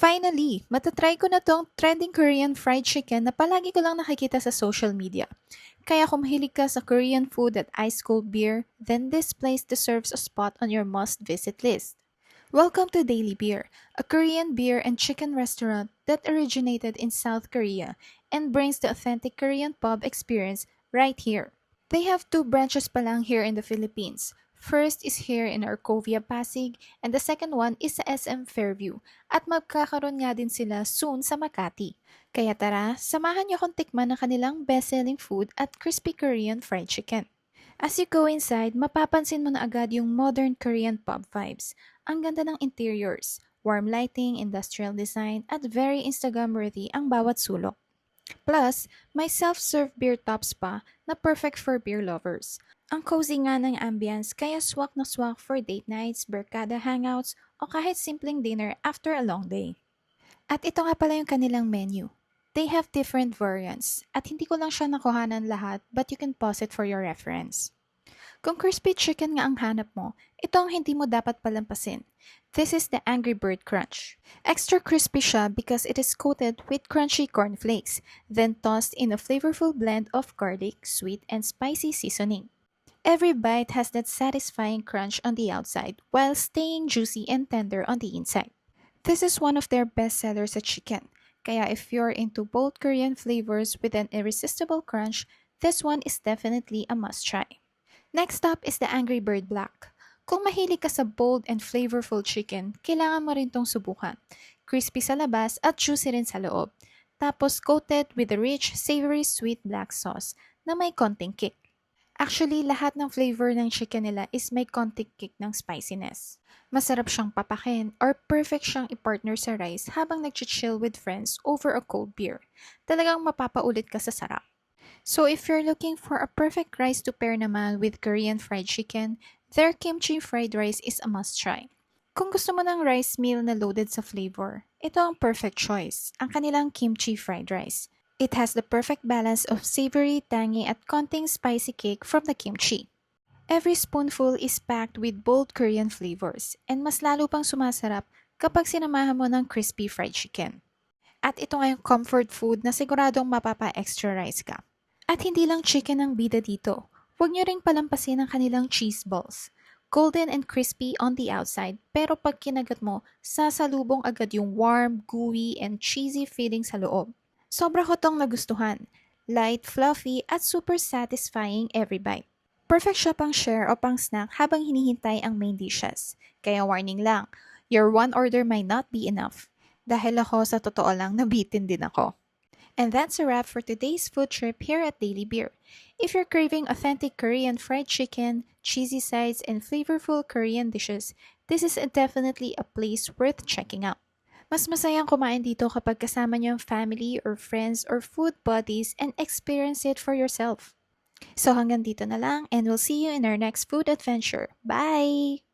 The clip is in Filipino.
Finally, matatry ko na tong trending Korean fried chicken na palagi ko lang nakikita sa social media. Kaya kung mahilig ka sa Korean food at ice-cold beer, then this place deserves a spot on your must-visit list. Welcome to Daily Beer, a Korean beer and chicken restaurant that originated in South Korea and brings the authentic Korean pub experience right here. They have two branches pa lang here in the Philippines. First is here in Arcovia, Pasig, and the second one is sa SM Fairview. At magkakaroon nga din sila soon sa Makati. Kaya tara, samahan niyo akong tikman ng kanilang best-selling food at crispy Korean fried chicken. As you go inside, mapapansin mo na agad yung modern Korean pub vibes. Ang ganda ng interiors, warm lighting, industrial design, at very Instagram-worthy ang bawat sulok. Plus, may self-serve beer tops pa na perfect for beer lovers. Ang cozy nga ng ambience kaya swak na swak for date nights, barkada hangouts, o kahit simpleng dinner after a long day. At ito nga pala yung kanilang menu. They have different variants at hindi ko lang siya nakuhanan lahat but you can pause it for your reference. Kung crispy chicken nga ang hanap mo, ito ang hindi mo dapat palampasin. This is the Angry Bird Crunch. Extra crispy siya because it is coated with crunchy cornflakes, then tossed in a flavorful blend of garlic, sweet, and spicy seasoning. Every bite has that satisfying crunch on the outside while staying juicy and tender on the inside. This is one of their best sellers at chicken. Kaya if you're into bold Korean flavors with an irresistible crunch, this one is definitely a must-try. Next up is the Angry Bird Black. Kung mahilig ka sa bold and flavorful chicken, kailangan mo rin tong subukan. Crispy sa labas at juicy rin sa loob. Tapos coated with a rich, savory sweet black sauce na may konting kick. Actually, lahat ng flavor ng chicken nila is may konting kick ng spiciness. Masarap siyang papakin or perfect siyang i-partner sa rice habang nag-chill with friends over a cold beer. Talagang mapapaulit ka sa sarap. So if you're looking for a perfect rice to pair naman with Korean fried chicken, their kimchi fried rice is a must-try. Kung gusto mo ng rice meal na loaded sa flavor, ito ang perfect choice, ang kanilang kimchi fried rice. It has the perfect balance of savory, tangy at konting spicy kick from the kimchi. Every spoonful is packed with bold Korean flavors and mas lalo pang sumasarap kapag sinamahan mo ng crispy fried chicken. At ito nga yung comfort food na siguradong mapapa-extra rice ka. At hindi lang chicken ang bida dito. Huwag nyo ring palampasin ang kanilang cheese balls. Golden and crispy on the outside, pero pag kinagat mo, sasalubong agad yung warm, gooey, and cheesy feeling sa loob. Sobra ko tong nagustuhan. Light, fluffy, at super satisfying every bite. Perfect siya pang share o pang snack habang hinihintay ang main dishes. Kaya warning lang, your one order might not be enough. Dahil ako sa totoo lang nabitin din ako. And that's a wrap for today's food trip here at Daily Beer. If you're craving authentic Korean fried chicken, cheesy sides, and flavorful Korean dishes, this is definitely a place worth checking out. Mas masayang kumain dito kapag kasama niyo ang family or friends or food buddies and experience it for yourself. So hanggang dito na lang and we'll see you in our next food adventure. Bye!